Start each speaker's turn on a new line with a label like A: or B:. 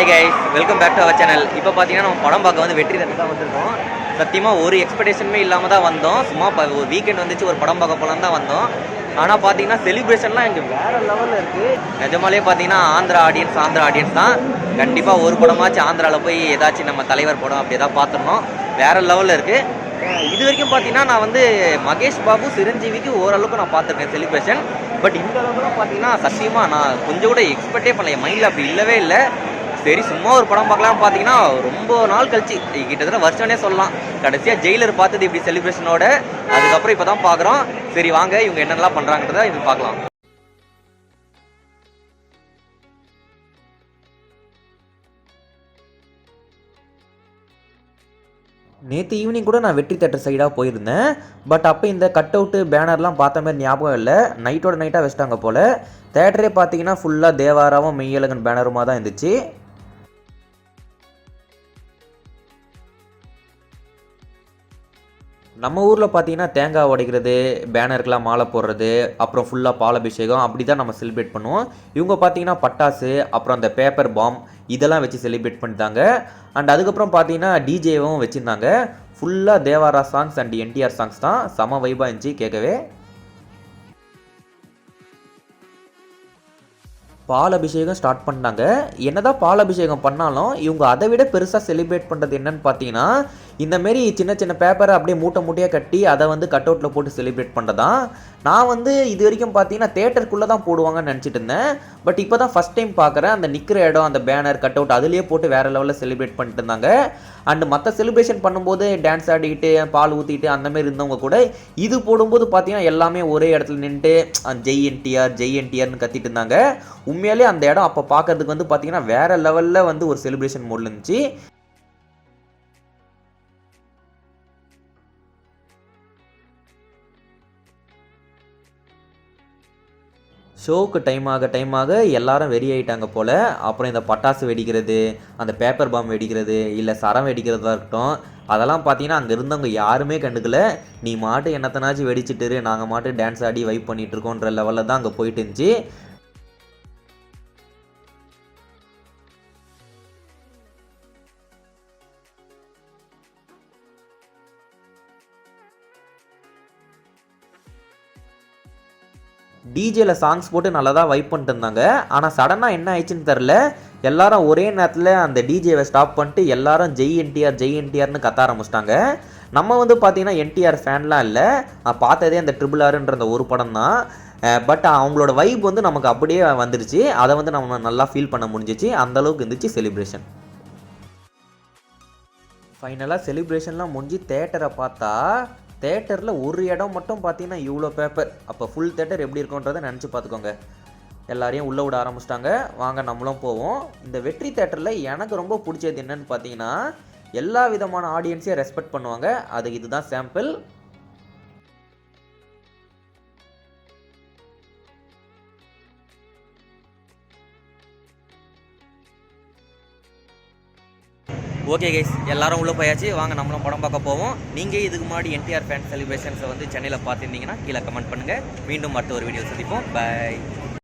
A: Hi guys, welcome back to our channel. இப்போ பார்த்தீங்கன்னா நம்ம படம் பார்க்க வந்து வெற்றி தேட்டர் தான் வந்திருக்கோம். சத்தியமாக ஒரு எக்ஸ்பெக்டேஷனுமே இல்லாமல் தான் வந்தோம். சும்மா ஒரு வீக்கெண்ட் வந்துச்சு, ஒரு படம் பார்க்க போகலான்னு தான் வந்தோம். ஆனால் பார்த்தீங்கன்னா செலிப்ரேஷன்லாம் இங்கே வேறு லெவலில் இருக்குது. நிஜமாலே பார்த்தீங்கன்னா ஆந்திரா ஆடியன்ஸ் தான். கண்டிப்பாக ஒரு படமாச்சும் ஆந்திராவில் போய் ஏதாச்சும் நம்ம தலைவர் படம் அப்படி ஏதாவது பார்த்துருந்தோம். வேறு லெவலில் இருக்குது. இது வரைக்கும் பார்த்தீங்கன்னா நான் வந்து மகேஷ் பாபு சிரஞ்சீவிக்கு ஓரளவுக்கு நான் பார்த்துருக்கேன் செலிப்ரேஷன். பட் இந்த அளவுக்குலாம் பார்த்தீங்கன்னா சத்தியமாக நான் கொஞ்சம் கூட எக்ஸ்பெக்டே பண்ணல. என் மைண்டில் அப்படி இல்லவே இல்லை. சரி சும்மா ஒரு படம் பார்க்கலாம் பார்த்தீங்கன்னா ரொம்ப நாள் கழிச்சு, கிட்டத்தட்ட வருஷம்னே சொல்லலாம், கடைசியாக ஜெயிலர் பார்த்தது இப்படி செலிப்ரேஷனோட. அதுக்கப்புறம் இப்போ தான் பார்க்குறோம். சரி வாங்க இவங்க என்னென்னலாம் பண்ணுறாங்கன்றத இது பார்க்கலாம். நேற்று ஈவினிங் கூட நான் வெற்றி தேட்டர் சைடாக போயிருந்தேன். பட் அப்போ இந்த கட் அவுட்டு பேனர்லாம் பார்த்த மாதிரி ஞாபகம் இல்லை. நைட்டோட நைட்டாக வச்சிட்டாங்க போல். தேட்டரே பார்த்தீங்கன்னா ஃபுல்லாக தேவாராவும் மெய்யழகன் பேனருமாக தான் இருந்துச்சு. நம்ம ஊரில் பார்த்தீங்கன்னா தேங்காய் உடைக்கிறது, பேனருக்கெலாம் மாலை போடுறது, அப்புறம் ஃபுல்லாக பாலபிஷேகம் அப்படி தான் நம்ம செலிப்ரேட் பண்ணுவோம். இவங்க பார்த்தீங்கன்னா பட்டாசு, அப்புறம் அந்த பேப்பர் பாம் இதெல்லாம் வச்சு செலிப்ரேட் பண்ணிட்டாங்க. அண்ட் அதுக்கப்புறம் பார்த்தீங்கன்னா டிஜேவும் வச்சுருந்தாங்க. ஃபுல்லாக Devara songs and NTR songs தான். செம வைபாக இருந்துச்சு கேட்கவே. பால் அபிஷேகம் ஸ்டார்ட் பண்ணாங்க. என்னதான் பால் அபிஷேகம் பண்ணாலும் இவங்க அதை விட பெருசாக செலிப்ரேட் பண்ணுறது என்னன்னு பார்த்தீங்கன்னா, இந்தமாரி சின்ன சின்ன பேப்பரை அப்படியே மூட்டையாக கட்டி அதை வந்து கட் அவுட்டில் போட்டு செலிப்ரேட் பண்ணுறதான். நான் வந்து இது வரைக்கும் பார்த்தீங்கன்னா தேட்டருக்குள்ளே தான் போடுவாங்கன்னு நினச்சிட்டு இருந்தேன். பட் இப்போ தான் ஃபஸ்ட் டைம் பார்க்குறேன். அந்த நிற்கிற இடம், அந்த பேனர், கட் அவுட் அதுலேயே போட்டு வேறு லெவலில் செலிப்ரேட் பண்ணிட்டு இருந்தாங்க. அண்டு மற்ற செலிப்ரேஷன் பண்ணும்போது டான்ஸ் ஆடிக்கிட்டு பால் ஊற்றிட்டு அந்தமாரி இருந்தவங்க கூட இது போடும்போது பார்த்தீங்கன்னா எல்லாமே ஒரே இடத்துல நின்றுட்டு ஜெய் என்டிஆர் ஜெய் என்டிஆர்னு கத்திட்டு இருந்தாங்க. உண்மையாலே அந்த இடம் அப்போ பார்க்கறதுக்கு வந்து பார்த்தீங்கன்னா வேறு லெவலில் வந்து ஒரு செலிப்ரேஷன் மோடில் இருந்துச்சு. ஷோவுக்கு டைம் ஆக எல்லாரும் வெறி ஆகிட்டாங்க போல். அப்புறம் இந்த பட்டாசு வெடிக்கிறது, அந்த பேப்பர் பாம் வெடிக்கிறது, இல்லை சரம் வெடிக்கிறதா இருக்கட்டும், அதெல்லாம் பார்த்தீங்கன்னா அங்கே இருந்தவங்க யாருமே கண்டுக்கல. நீ மாட்டு என்னத்தனாச்சும் வெடிச்சிட்டு நாங்கள் மாட்டு டான்ஸ் ஆடி வைப் பண்ணிகிட்டு இருக்கோன்ற லெவலில் தான் அங்கே போயிட்டு இருந்துச்சு. டிஜேல சாங்ஸ் போட்டு நல்லா தான் வைப் பண்ணிட்டு இருந்தாங்க. ஆனால் சடனாக என்ன ஆயிடுச்சுன்னு தெரில. எல்லாரும் ஒரே நேரத்தில் அந்த டிஜேவை ஸ்டாப் பண்ணிட்டு எல்லாரும் ஜெய் என்டிஆர்னு கத்த ஆரம்பிச்சிட்டாங்க. நம்ம வந்து பார்த்தீங்கன்னா என்டிஆர் ஃபேன்லாம் இல்லை, பார்த்ததே அந்த RRRன்ற அந்த ஒரு படம் தான். பட் அவங்களோட வைப் வந்து நமக்கு அப்படியே வந்துருச்சு. அதை வந்து நம்ம நல்லா ஃபீல் பண்ண முடிஞ்சிச்சு. அந்தளவுக்கு இருந்துச்சு செலிப்ரேஷன். ஃபைனலாக செலிப்ரேஷன்லாம் முடிஞ்சு தேட்டரை பார்த்தா, தேட்டரில் ஒரு இடம் மட்டும் பார்த்தீங்கன்னா இவ்வளோ பேப்பர். அப்போ ஃபுல் தேட்டர் எப்படி இருக்குன்றதை நினச்சி பார்த்துக்கோங்க. எல்லாரையும் உள்ளே விட ஆரம்பிச்சிட்டாங்க. வாங்க நம்மளும் போவோம். இந்த வெற்றி தேட்டரில் எனக்கு ரொம்ப பிடிச்சது என்னன்னு பார்த்தீங்கன்னா, எல்லா விதமான ஆடியன்ஸையும் ரெஸ்பெக்ட் பண்ணுவாங்க. அதுக்கு இதுதான் சாம்பிள். ஓகே கைஸ், எல்லாரும் உள்ளே போயாச்சு. வாங்க நம்மளும் படம் பார்க்க போவோம். நீங்கள் இதுக்கு முன்னாடி என்டிஆர் ஃபேன் செலிப்ரேஷன்ஸை வந்து சென்னையில் பார்த்துருந்தீங்கன்னா கீழே கமெண்ட் பண்ணுங்கள். மீண்டும் அடுத்த ஒரு வீடியோ சந்திப்போம். பை.